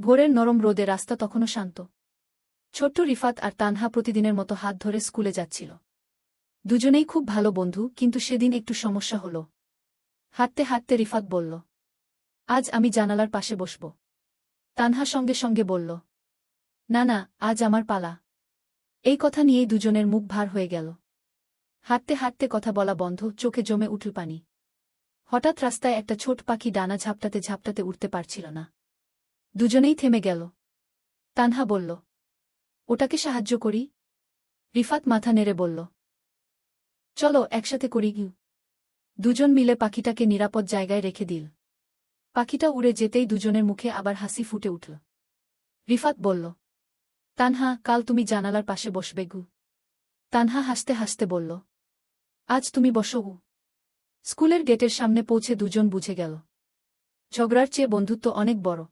ভোরের নরম রোদে রাস্তা তখনও শান্ত। ছোট্ট রিফাত আর তানহা প্রতিদিনের মতো হাত ধরে স্কুলে যাচ্ছিল। দুজনেই খুব ভালো বন্ধু, কিন্তু সেদিন একটু সমস্যা হল। হাঁটতে হাঁটতে রিফাত বলল, আজ আমি জানালার পাশে বসব। তানহা সঙ্গে সঙ্গে বলল, না না, আজ আমার পালা। এই কথা নিয়েই দুজনের মুখ ভার হয়ে গেল। হাঁটতে হাঁটতে কথা বলা বন্ধ, চোখে জমে উঠল পানি। হঠাৎ রাস্তায় একটা ছোট পাখি ডানা ঝাপটাতে ঝাপটাতে উঠতে পারছিল না। দুজনেই থেমে গেল। তানহা বলল, ওটাকে সাহায্য করি? রিফাত মাথা নেড়ে বলল, চলো একসাথে করি। দুজন মিলে পাখিটাকে নিরাপদ জায়গায় রেখে দিল। পাখিটা উড়ে যেতেই দুজনের মুখে আবার হাসি ফুটে উঠল। রিফাত বলল, তানহা, কাল তুমি জানালার পাশে বসবে গু। তানহা হাসতে হাসতে বলল, আজ তুমি বসো গু। স্কুলের গেটের সামনে পৌঁছে দুজন বুঝে গেল, ঝগড়ার চেয়ে বন্ধুত্ব অনেক বড়।